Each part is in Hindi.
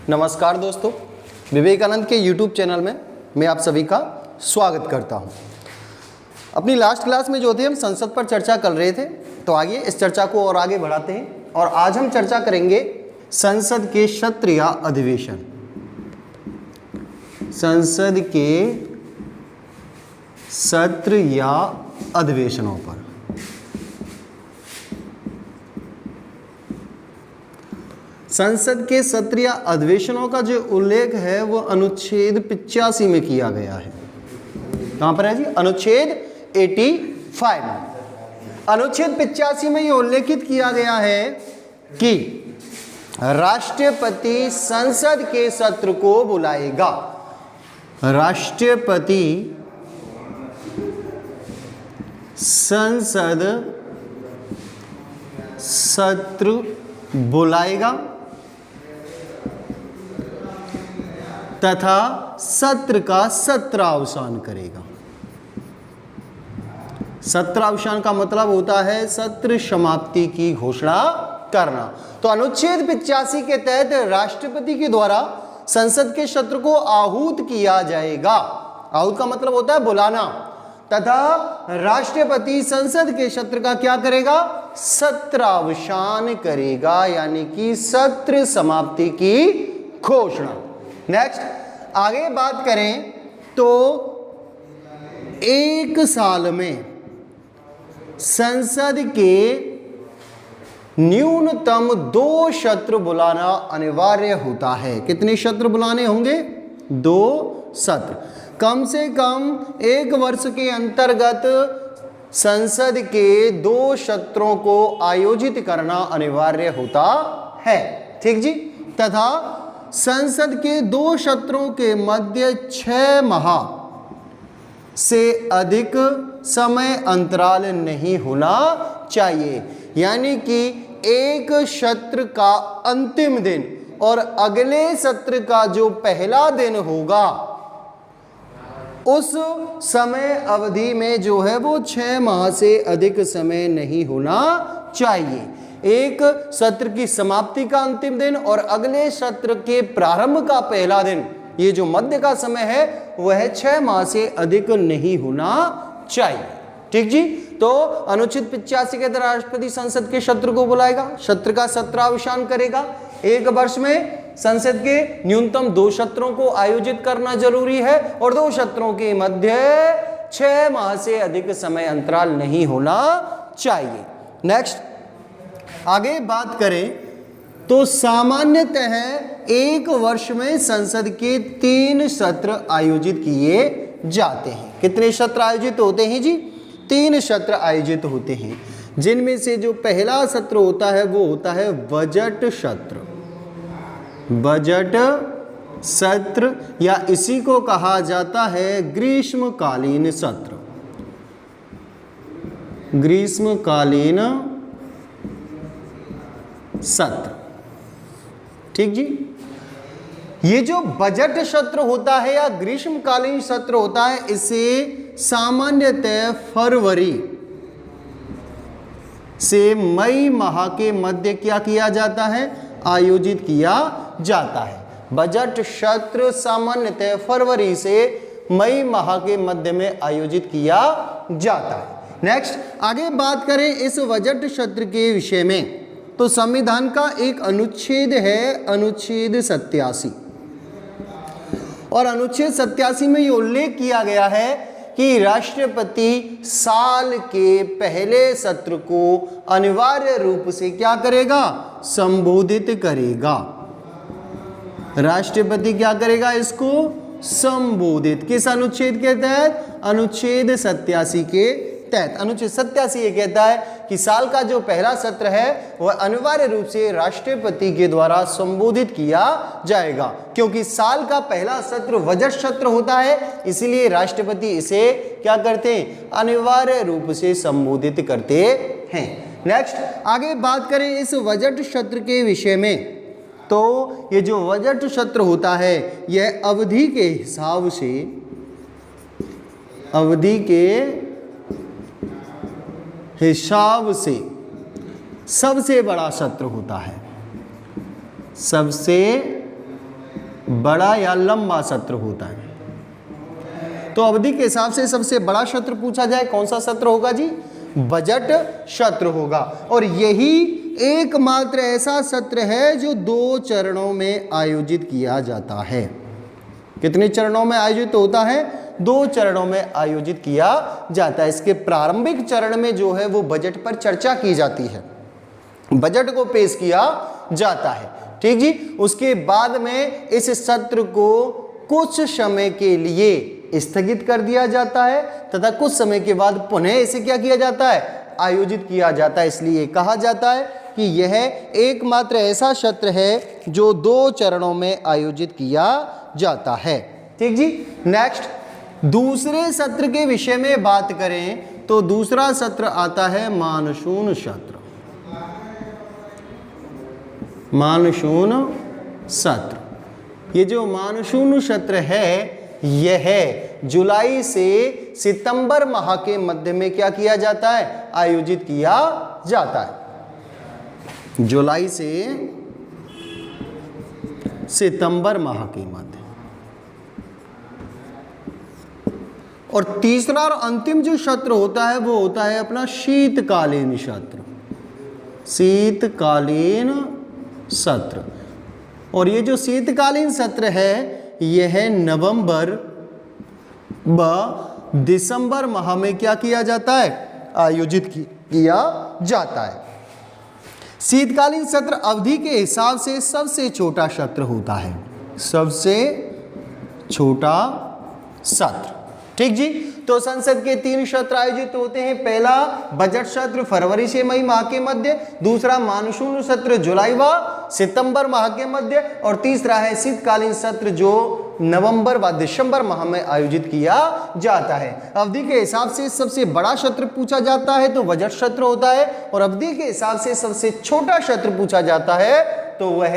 नमस्कार दोस्तों, विवेकानंद के YouTube चैनल में मैं आप सभी का स्वागत करता हूं। अपनी लास्ट क्लास में जो थे हम संसद पर चर्चा कर रहे थे, तो आइए इस चर्चा को और आगे बढ़ाते हैं और आज हम चर्चा करेंगे संसद के सत्र या अधिवेशन। संसद के सत्र या अधिवेशनों पर। संसद के सत्र या अधिवेशनों का जो उल्लेख है वो अनुच्छेद 85 में किया गया है। कहां पर है जी? अनुच्छेद 85 में। अनुच्छेद 85 में ये उल्लेखित किया गया है कि राष्ट्रपति संसद के सत्र को बुलाएगा। राष्ट्रपति संसद सत्र बुलाएगा तथा सत्र का सत्रावसान करेगा। सत्रावसान का मतलब होता है सत्र समाप्ति की घोषणा करना। तो अनुच्छेद 85 के तहत राष्ट्रपति के द्वारा संसद के सत्र को आहूत किया जाएगा। आहूत का मतलब होता है बुलाना, तथा राष्ट्रपति संसद के सत्र का क्या करेगा? सत्रावसान करेगा, यानी कि सत्र समाप्ति की घोषणा। नेक्स्ट आगे बात करें तो एक साल में संसद के न्यूनतम 2 सत्र बुलाना अनिवार्य होता है। कितने सत्र बुलाने होंगे? 2 सत्र। कम से कम 1 वर्ष के अंतर्गत संसद के 2 सत्रों को आयोजित करना अनिवार्य होता है। ठीक जी। तथा संसद के 2 सत्रों के मध्य 6 माह से अधिक समय अंतराल नहीं होना चाहिए, यानी कि एक सत्र का अंतिम दिन और अगले सत्र का जो पहला दिन होगा उस समय अवधि में जो है वो 6 माह से अधिक समय नहीं होना चाहिए। एक सत्र की समाप्ति का अंतिम दिन और अगले सत्र के प्रारंभ का पहला दिन, ये जो मध्य का समय है वह 6 माह से अधिक नहीं होना चाहिए। ठीक जी। तो अनुच्छेद 85 के तहत राष्ट्रपति संसद के सत्र को बुलाएगा, सत्र का सत्रावसान करेगा। 1 वर्ष में संसद के न्यूनतम 2 सत्रों को आयोजित करना जरूरी है और 2 सत्रों के मध्य 6 माह से अधिक समय अंतराल नहीं होना चाहिए। नेक्स्ट आगे बात करें तो सामान्यतः 1 वर्ष में संसद के 3 सत्र आयोजित किए जाते हैं। कितने सत्र आयोजित होते हैं जी? 3 सत्र आयोजित होते हैं, जिनमें से जो पहला सत्र होता है वो होता है बजट सत्र। बजट सत्र या इसी को कहा जाता है ग्रीष्मकालीन सत्र। ग्रीष्मकालीन सत्र। ठीक जी। ये जो बजट सत्र होता है या ग्रीष्मकालीन सत्र होता है, इसे सामान्यतः फरवरी से मई माह के मध्य क्या किया जाता है? आयोजित किया जाता है। बजट सत्र सामान्यतः फरवरी से मई माह के मध्य में आयोजित किया जाता है। नेक्स्ट आगे बात करें इस बजट सत्र के विषय में, तो संविधान का एक अनुच्छेद है, अनुच्छेद 87, और अनुच्छेद 87 में ये उल्लेख किया गया है कि राष्ट्रपति साल के पहले सत्र को अनिवार्य रूप से क्या करेगा? संबोधित करेगा। राष्ट्रपति क्या करेगा? इसको संबोधित। किस अनुच्छेद के तहत? अनुच्छेद 87 के तहत। अनुच्छेद 87 ये कहता है कि साल का जो पहला सत्र है वह अनिवार्य रूप से राष्ट्रपति के द्वारा संबोधित किया जाएगा, क्योंकि साल का पहला सत्र बजट सत्र होता है, इसलिए राष्ट्रपति इसे क्या करते हैं? अनिवार्य रूप से संबोधित करते हैं। नेक्स्ट आगे बात करें इस बजट सत्र के विषय में, तो ये जो बजट सत्र होता है यह अवधि के हिसाब से, अवधि के हिसाब से सबसे बड़ा सत्र होता है। सबसे बड़ा या लंबा सत्र होता है। तो अवधि के हिसाब से सबसे बड़ा सत्र पूछा जाए, कौन सा सत्र होगा जी? बजट सत्र होगा। और यही एकमात्र ऐसा सत्र है जो 2 चरणों में आयोजित किया जाता है। कितने चरणों में आयोजित होता है? 2 चरणों में आयोजित किया जाता है। इसके प्रारंभिक चरण में जो है वो बजट पर चर्चा की जाती है, बजट को पेश किया जाता है, ठीक जी। उसके बाद में इस सत्र को कुछ समय के लिए स्थगित कर दिया जाता है तथा कुछ समय के बाद पुनः इसे क्या किया जाता है? आयोजित किया जाता है। इसलिए कहा जाता है कि यह एकमात्र ऐसा सत्र है जो 2 चरणों में आयोजित किया जाता है, ठीक जी। नेक्स्ट, दूसरे सत्र के विषय में बात करें तो दूसरा सत्र आता है मानसून सत्र। मानसून सत्र, ये जो मानसून सत्र है यह जुलाई से सितंबर माह के मध्य में क्या किया जाता है? आयोजित किया जाता है। जुलाई से सितंबर माह के मध्य। और तीसरा और अंतिम जो सत्र होता है वो होता है अपना शीतकालीन सत्र। शीतकालीन सत्र, और ये जो शीतकालीन सत्र है यह नवंबर व दिसंबर माह में क्या किया जाता है? आयोजित किया जाता है। शीतकालीन सत्र अवधि के हिसाब से सबसे छोटा सत्र होता है, सबसे छोटा सत्र, ठीक जी। तो संसद के 3 सत्र आयोजित होते हैं। पहला बजट सत्र फरवरी से मई माह के मध्य, दूसरा मानसून सत्र जुलाई व सितंबर माह के मध्य, और तीसरा है शीतकालीन सत्र जो नवंबर व दिसंबर माह में आयोजित किया जाता है। अवधि के हिसाब से सबसे बड़ा सत्र पूछा जाता है तो बजट सत्र होता है, और अवधि के हिसाब से सबसे छोटा सत्र पूछा जाता है तो वह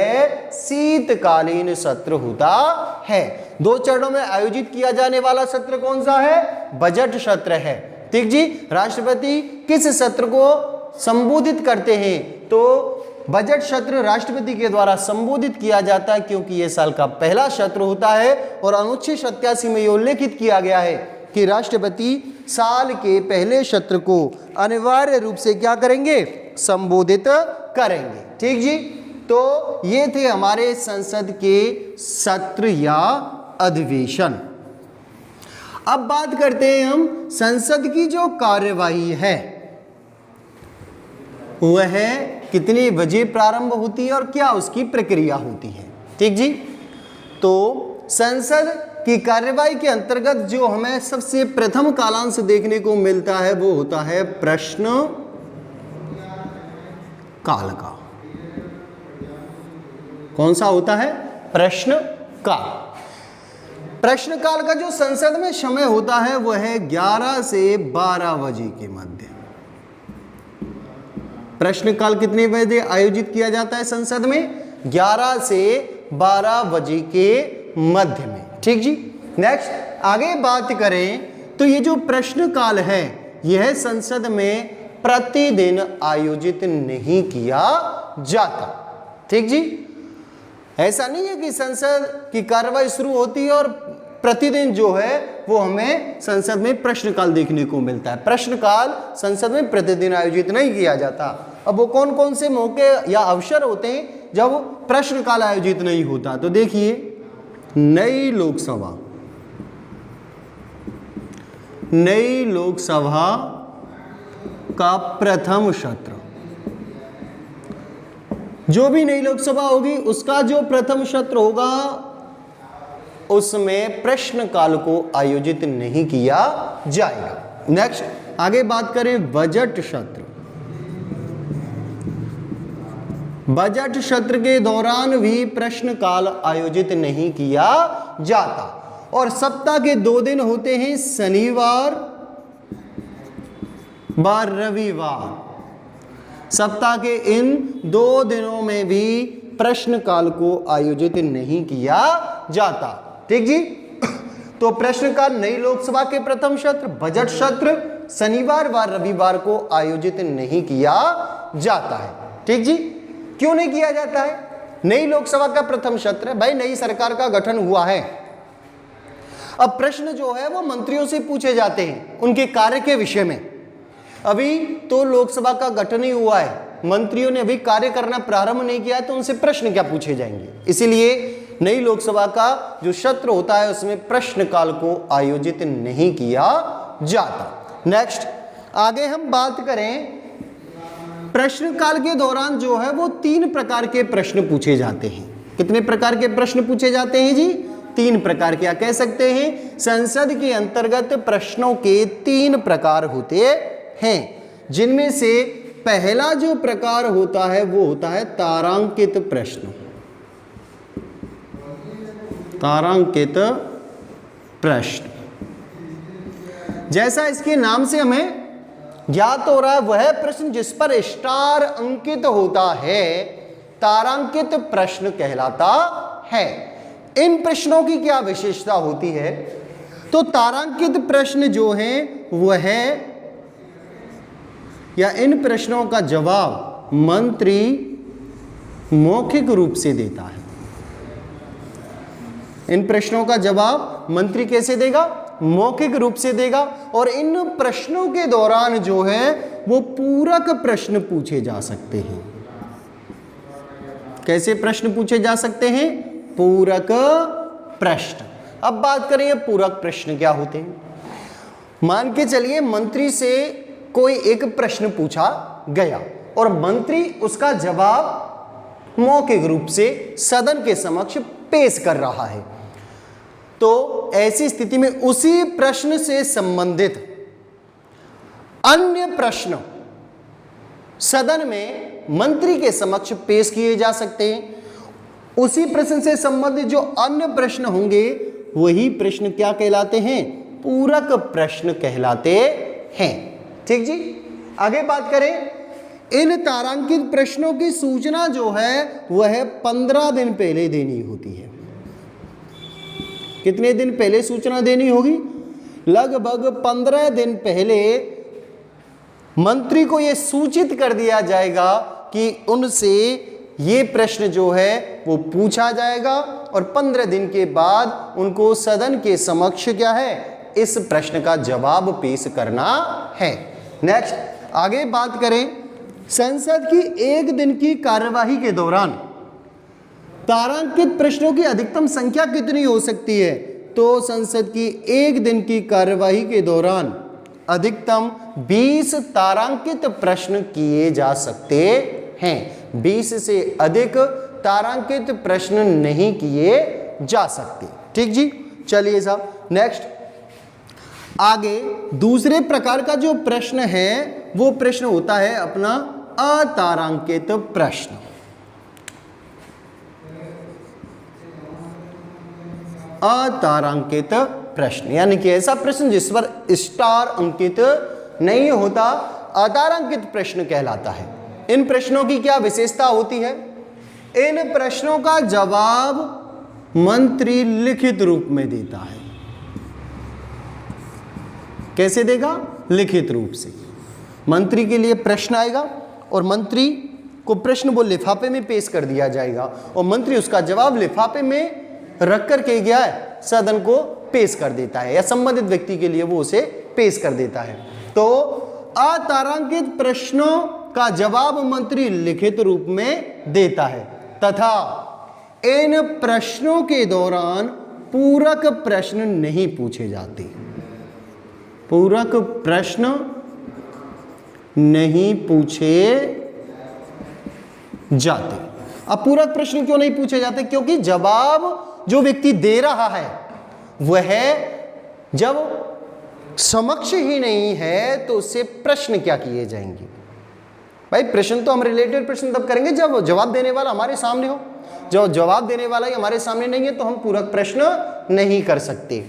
शीतकालीन सत्र होता है। 2 चरणों में आयोजित किया जाने वाला सत्र कौन सा है? बजट सत्र है, ठीक जी। राष्ट्रपति किस सत्र को संबोधित करते हैं? तो बजट सत्र राष्ट्रपति के द्वारा संबोधित किया जाता है, क्योंकि यह साल का पहला सत्र होता है। और अनुच्छेद 87 में यह उल्लेखित किया गया है कि राष्ट्रपति साल के पहले सत्र को अनिवार्य रूप से क्या करेंगे? संबोधित करेंगे, ठीक जी। तो ये थे हमारे संसद के सत्र या अधिवेशन। अब बात करते हैं हम संसद की जो कार्यवाही है वह कितने बजे प्रारंभ होती है और क्या उसकी प्रक्रिया होती है, ठीक जी। तो संसद की कार्यवाही के अंतर्गत जो हमें सबसे प्रथम कालांश देखने को मिलता है वो होता है प्रश्न काल का। कौन सा होता है? प्रश्न काल। प्रश्न काल का जो संसद में समय होता है वह है 11 से 12 बजे के मध्य। प्रश्न काल कितने बजे आयोजित किया जाता है संसद में? 11 से 12 बजे के मध्य में, ठीक जी। नेक्स्ट आगे बात करें तो ये जो प्रश्न काल है यह संसद में प्रतिदिन आयोजित नहीं किया जाता, ठीक जी। ऐसा नहीं है कि संसद की कार्यवाही शुरू होती है और प्रतिदिन जो है वो हमें संसद में प्रश्नकाल देखने को मिलता है। प्रश्नकाल संसद में प्रतिदिन आयोजित नहीं किया जाता। अब वो कौन कौन से मौके या अवसर होते हैं जब प्रश्नकाल आयोजित नहीं होता? तो देखिए, नई लोकसभा का प्रथम सत्र, जो भी नई लोकसभा होगी उसका जो प्रथम सत्र होगा उसमें प्रश्नकाल को आयोजित नहीं किया जाएगा। नेक्स्ट आगे बात करें बजट सत्र। बजट सत्र के दौरान भी प्रश्नकाल आयोजित नहीं किया जाता और सप्ताह के 2 दिन होते हैं, शनिवार व रविवार। सप्ताह के इन 2 दिनों में भी प्रश्नकाल को आयोजित नहीं किया जाता, ठीक जी। तो प्रश्नकाल नई लोकसभा के प्रथम सत्र, बजट सत्र शनिवार व रविवार को आयोजित नहीं किया जाता है, ठीक जी। क्यों नहीं किया जाता है? नई लोकसभा का प्रथम सत्र है, भाई नई सरकार का गठन हुआ है। अब प्रश्न जो है वो मंत्रियों से पूछे जाते हैं उनके कार्य के विषय में। अभी तो लोकसभा का गठन ही हुआ है, मंत्रियों ने अभी कार्य करना प्रारंभ नहीं किया है, तो उनसे प्रश्न क्या पूछे जाएंगे। इसीलिए नई लोकसभा का जो सत्र होता है उसमें प्रश्नकाल को आयोजित नहीं किया जाता। नेक्स्ट आगे हम बात करें, प्रश्नकाल के दौरान जो है वो 3 प्रकार के प्रश्न पूछे जाते हैं। कितने प्रकार के प्रश्न पूछे जाते हैं जी? 3 प्रकार। क्या कह सकते हैं? संसद के अंतर्गत प्रश्नों के 3 प्रकार होते हैं, जिनमें से पहला जो प्रकार होता है वो होता है तारांकित प्रश्न। तारांकित प्रश्न, जैसा इसके नाम से हमें ज्ञात हो रहा है, वह प्रश्न जिस पर स्टार अंकित होता है तारांकित प्रश्न कहलाता है। इन प्रश्नों की क्या विशेषता होती है? तो तारांकित प्रश्न जो है वह या इन प्रश्नों का जवाब मंत्री मौखिक रूप से देता है। इन प्रश्नों का जवाब मंत्री कैसे देगा? मौखिक रूप से देगा। और इन प्रश्नों के दौरान जो है वो पूरक प्रश्न पूछे जा सकते हैं। कैसे प्रश्न पूछे जा सकते हैं? पूरक प्रश्न। अब बात करें ये पूरक प्रश्न क्या होते हैं। मान के चलिए मंत्री से कोई एक प्रश्न पूछा गया और मंत्री उसका जवाब मौखिक रूप से सदन के समक्ष पेश कर रहा है, तो ऐसी स्थिति में उसी प्रश्न से संबंधित अन्य प्रश्न सदन में मंत्री के समक्ष पेश किए जा सकते हैं। उसी प्रश्न से संबंधित जो अन्य प्रश्न होंगे वही प्रश्न क्या कहलाते हैं? पूरक प्रश्न कहलाते हैं। ठीक जी। आगे बात करें, इन तारांकित प्रश्नों की सूचना जो है वह 15 दिन पहले देनी होती है। कितने दिन पहले सूचना देनी होगी? लगभग 15 दिन पहले मंत्री को यह सूचित कर दिया जाएगा कि उनसे ये प्रश्न जो है वो पूछा जाएगा और 15 दिन के बाद उनको सदन के समक्ष क्या है? इस प्रश्न का जवाब पेश करना है। नेक्स्ट आगे बात करें, संसद की 1 दिन की कार्यवाही के दौरान तारांकित प्रश्नों की अधिकतम संख्या कितनी हो सकती है? तो संसद की 1 दिन की कार्यवाही के दौरान अधिकतम 20 तारांकित प्रश्न किए जा सकते हैं। 20 से अधिक तारांकित प्रश्न नहीं किए जा सकते। ठीक जी। चलिए साहब नेक्स्ट आगे दूसरे प्रकार का जो प्रश्न है वो प्रश्न होता है अपना अतारांकित प्रश्न। अतारांकित प्रश्न यानी कि ऐसा प्रश्न जिस पर स्टार अंकित नहीं होता, अतारांकित प्रश्न कहलाता है। इन प्रश्नों की क्या विशेषता होती है? इन प्रश्नों का जवाब मंत्री लिखित रूप में देता है। कैसे देगा? लिखित रूप से। मंत्री के लिए प्रश्न आएगा और मंत्री को प्रश्न वो लिफाफे में पेश कर दिया जाएगा और मंत्री उसका जवाब लिफाफे में रख कर के गया है सदन को पेश कर देता है या संबंधित व्यक्ति के लिए वो उसे पेश कर देता है। तो अतारांकित प्रश्नों का जवाब मंत्री लिखित रूप में देता है तथा इन प्रश्नों के दौरान पूरक प्रश्न नहीं पूछे जाते। पूरक प्रश्न नहीं पूछे जाते। अब पूरक प्रश्न क्यों नहीं पूछे जाते? क्योंकि जवाब जो व्यक्ति दे रहा है वह जब समक्ष ही नहीं है तो उससे प्रश्न क्या किए जाएंगे? भाई प्रश्न तो हम रिलेटेड प्रश्न तब करेंगे जब जवाब देने वाला हमारे सामने हो। जो जवाब देने वाला ही हमारे सामने नहीं है तो हम पूरक प्रश्न नहीं कर सकते।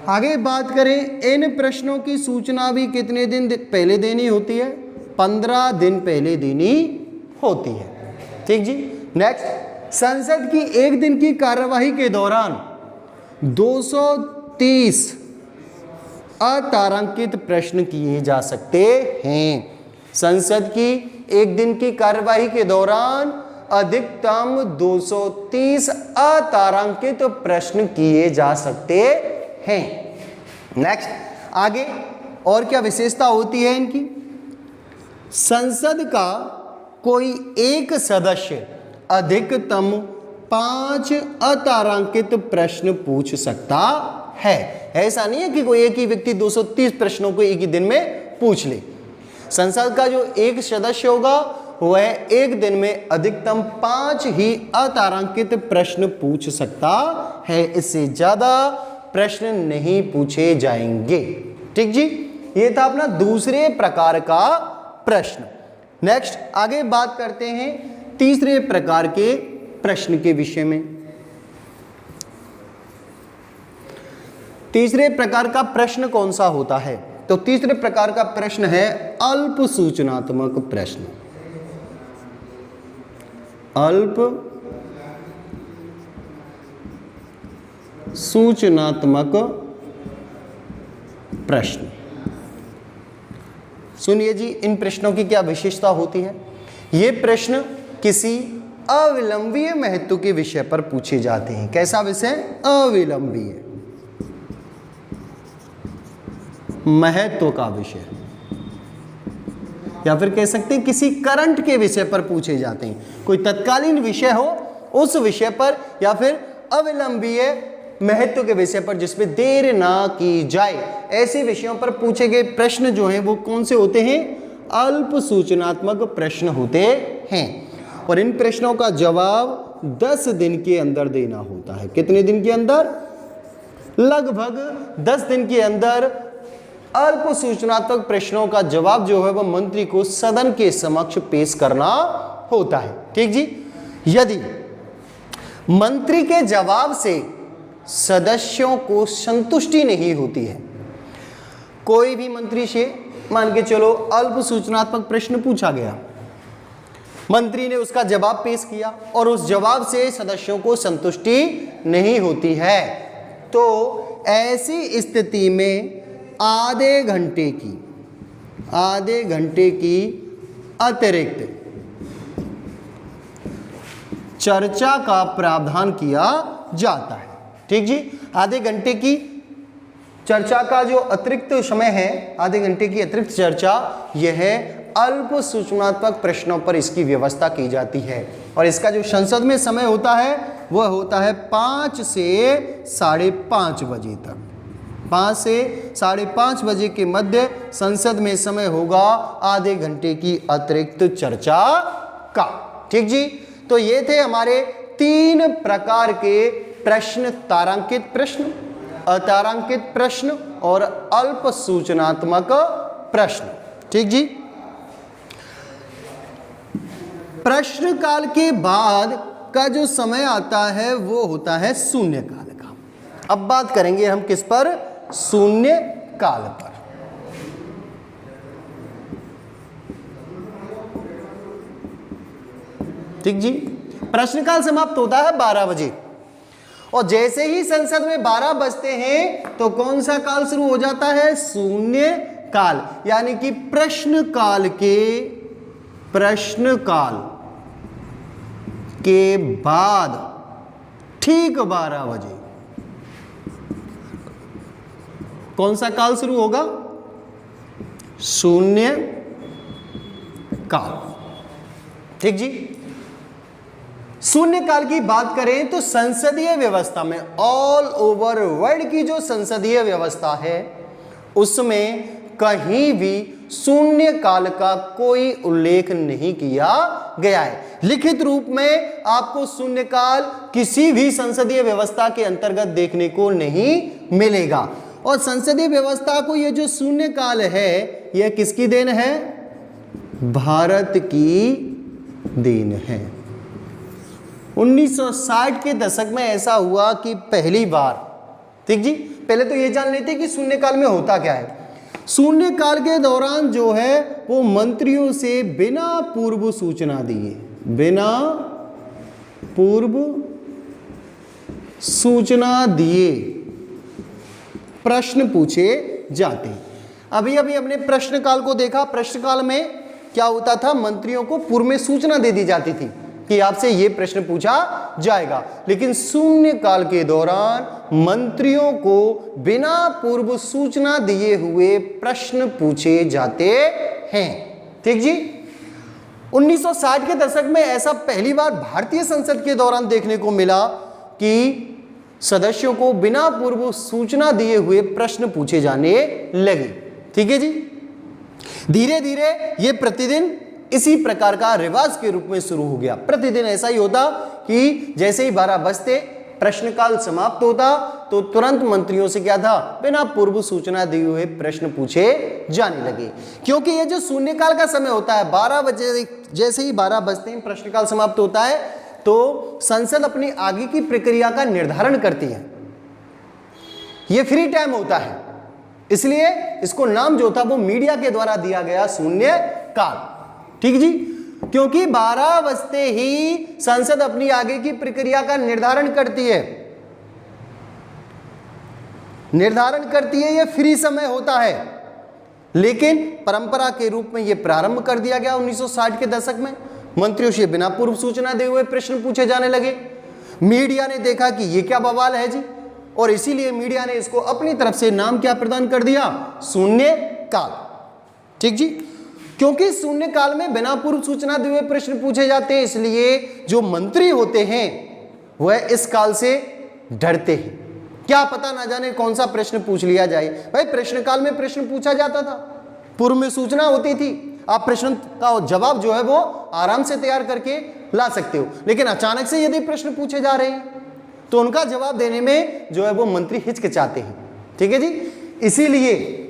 आगे बात करें, इन प्रश्नों की सूचना भी कितने दिन पहले देनी होती है? 15 दिन पहले देनी होती है। ठीक जी। नेक्स्ट, संसद की 1 दिन की कार्यवाही के दौरान 230 अतारांकित प्रश्न किए जा सकते हैं। संसद की 1 दिन की कार्यवाही के दौरान अधिकतम 230 अतारांकित प्रश्न किए जा सकते हैं। नेक्स्ट, आगे और क्या विशेषता होती है इनकी? संसद का कोई एक सदस्य अधिकतम 5 अतारांकित प्रश्न पूछ सकता है। ऐसा नहीं है कि कोई एक ही व्यक्ति 230 प्रश्नों को एक ही दिन में पूछ ले। संसद का जो एक सदस्य होगा वह एक दिन में अधिकतम 5 ही अतारांकित प्रश्न पूछ सकता है, इससे ज्यादा प्रश्न नहीं पूछे जाएंगे। ठीक जी, ये था अपना दूसरे प्रकार का प्रश्न। नेक्स्ट, आगे बात करते हैं तीसरे प्रकार के प्रश्न के विषय में। तीसरे प्रकार का प्रश्न कौन सा होता है? तो तीसरे प्रकार का प्रश्न है अल्प सूचनात्मक प्रश्न। अल्प सूचनात्मक प्रश्न। सुनिए जी, इन प्रश्नों की क्या विशेषता होती है? ये प्रश्न किसी अविलंबीय महत्व के विषय पर पूछे जाते हैं। कैसा विषय? अविलंबीय महत्व का विषय, या फिर कह सकते हैं किसी करंट के विषय पर पूछे जाते हैं। कोई तत्कालीन विषय हो उस विषय पर, या फिर अविलंबीय महत्व के विषय पर जिसमें देर ना की जाए, ऐसे विषयों पर पूछे गए प्रश्न जो हैं वो कौन से होते हैं? अल्प सूचनात्मक प्रश्न होते हैं। और इन प्रश्नों का जवाब 10 दिन के अंदर देना होता है। कितने दिन के अंदर? लगभग 10 दिन के अंदर अल्प सूचनात्मक प्रश्नों का जवाब जो है वह मंत्री को सदन के समक्ष पेश करना होता है। ठीक जी, यदि मंत्री के जवाब से सदस्यों को संतुष्टि नहीं होती है, कोई भी मंत्री से मान के चलो अल्प सूचनात्मक प्रश्न पूछा गया, मंत्री ने उसका जवाब पेश किया और उस जवाब से सदस्यों को संतुष्टि नहीं होती है, तो ऐसी स्थिति में आधे घंटे की अतिरिक्त चर्चा का प्रावधान किया जाता है। ठीक जी, आधे घंटे की चर्चा का जो अतिरिक्त समय है, आधे घंटे की अतिरिक्त चर्चा, यह अल्प सूचनात्मक प्रश्नों पर इसकी व्यवस्था की जाती है। और इसका जो संसद में समय होता है वह होता है 5 से 5:30 बजे तक। 5 से 5:30 बजे के मध्य संसद में समय होगा आधे घंटे की अतिरिक्त चर्चा का। ठीक जी, तो ये थे हमारे 3 प्रकार के प्रश्न: तारांकित प्रश्न, अतारांकित प्रश्न और अल्प सूचनात्मक प्रश्न। ठीक जी, प्रश्न काल के बाद का जो समय आता है वो होता है शून्य काल का। अब बात करेंगे हम किस पर? शून्य काल पर। ठीक जी, प्रश्नकाल समाप्त होता है 12 बजे और जैसे ही संसद में 12 बजते हैं तो कौन सा काल शुरू हो जाता है? शून्य काल। यानी कि प्रश्नकाल के बाद ठीक 12 बजे कौन सा काल शुरू होगा? शून्य काल। ठीक जी, शून्य काल की बात करें तो संसदीय व्यवस्था में, ऑल ओवर वर्ल्ड की जो संसदीय व्यवस्था है उसमें कहीं भी शून्य काल का कोई उल्लेख नहीं किया गया है। लिखित रूप में आपको शून्य काल किसी भी संसदीय व्यवस्था के अंतर्गत देखने को नहीं मिलेगा। और संसदीय व्यवस्था को यह जो शून्य काल है यह किसकी देन है? भारत की देन है। 1960 के दशक में ऐसा हुआ कि पहली बार, ठीक जी, पहले तो ये जान लेते कि शून्य काल में होता क्या है। शून्य काल के दौरान जो है वो मंत्रियों से बिना पूर्व सूचना दिए प्रश्न पूछे जाते हैं। अभी हमने प्रश्नकाल को देखा। प्रश्नकाल में क्या होता था? मंत्रियों को पूर्व में सूचना दे दी जाती थी कि आपसे यह प्रश्न पूछा जाएगा। लेकिन शून्य काल के दौरान मंत्रियों को बिना पूर्व सूचना दिए हुए प्रश्न पूछे जाते हैं। ठीक जी। 1960 के दशक में ऐसा पहली बार भारतीय संसद के दौरान देखने को मिला कि सदस्यों को बिना पूर्व सूचना दिए हुए प्रश्न पूछे जाने लगे। ठीक है जी। धीरे धीरे ये प्रतिदिन इसी प्रकार का रिवाज के रूप में शुरू हो गया। प्रतिदिन ऐसा ही होता कि जैसे ही 12 बजते प्रश्नकाल समाप्त होता तो तुरंत मंत्रियों से क्या था, बिना पूर्व सूचना दिए हुए प्रश्न पूछे जाने लगे। क्योंकि ये जो शून्यकाल का समय होता है, 12 बजे जैसे ही 12 बजते ही प्रश्नकाल समाप्त होता है तो संसद अपनी आगे की प्रक्रिया का निर्धारण करती है। ये फ्री टाइम होता है, इसलिए इसको नाम जो था वो मीडिया के द्वारा दिया गया शून्य काल। ठीक जी। क्योंकि 12 बजते ही संसद अपनी आगे की प्रक्रिया का निर्धारण करती है, ये फ्री समय होता है। लेकिन परंपरा के रूप में यह प्रारंभ कर दिया गया 1960 के दशक में। मंत्रियों से बिना पूर्व सूचना दिए हुए प्रश्न पूछे जाने लगे। मीडिया ने देखा कि यह क्या बवाल है जी, और इसीलिए मीडिया ने इसको अपनी तरफ से नाम क्या प्रदान कर दिया, शून्य काल। ठीक जी। क्योंकि शून्य काल में बिना पूर्व सूचना दिए हुए प्रश्न पूछे जाते हैं, इसलिए जो मंत्री होते हैं वह इस काल से डरते हैं। क्या पता ना जाने कौन सा प्रश्न पूछ लिया जाए। भाई प्रश्न काल में प्रश्न पूछा जाता था, पूर्व में सूचना होती थी, आप प्रश्न का जवाब जो है वो आराम से तैयार करके ला सकते हो। लेकिन अचानक से यदि प्रश्न पूछे जा रहे हैं तो उनका जवाब देने में जो है वो मंत्री हिचकिचाते हैं। ठीक है जी। इसीलिए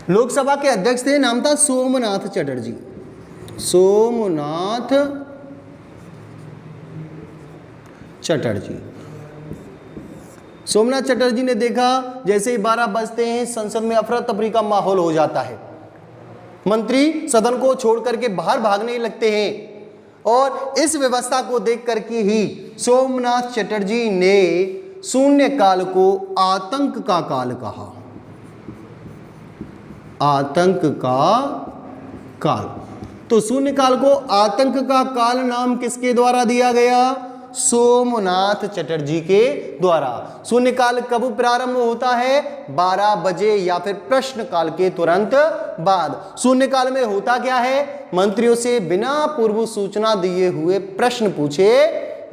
लोकसभा के अध्यक्ष थे, नाम था सोमनाथ चटर्जी। सोमनाथ चटर्जी ने देखा जैसे ही 12 बजते हैं संसद में अफरा तफरी का माहौल हो जाता है, मंत्री सदन को छोड़ करके बाहर भागने लगते हैं, और इस व्यवस्था को देख करके ही सोमनाथ चटर्जी ने शून्य काल को आतंक का काल कहा। आतंक का काल। तो शून्य काल को आतंक का काल नाम किसके द्वारा दिया गया, सोमनाथ चटर्जी के द्वारा। शून्य काल कब प्रारंभ होता है, 12 बजे या फिर प्रश्न काल के तुरंत बाद। शून्य काल में होता क्या है, मंत्रियों से बिना पूर्व सूचना दिए हुए प्रश्न पूछे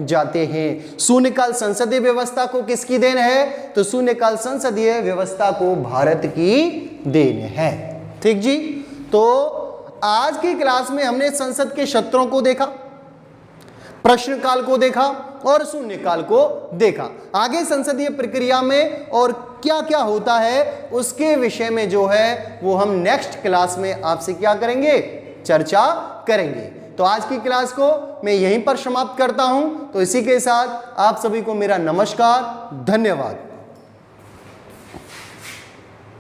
जाते हैं। शून्यकाल संसदीय व्यवस्था को किसकी देन है, तो शून्यकाल संसदीय व्यवस्था को भारत की देन है। ठीक जी। तो आज की क्लास में हमने संसद के सत्रों को देखा, प्रश्नकाल को देखा और शून्यकाल को देखा। आगे संसदीय प्रक्रिया में और क्या क्या होता है उसके विषय में जो है वो हम नेक्स्ट क्लास में आपसे क्या करेंगे, चर्चा करेंगे। तो आज की क्लास को मैं यहीं पर समाप्त करता हूं। तो इसी के साथ आप सभी को मेरा नमस्कार, धन्यवाद।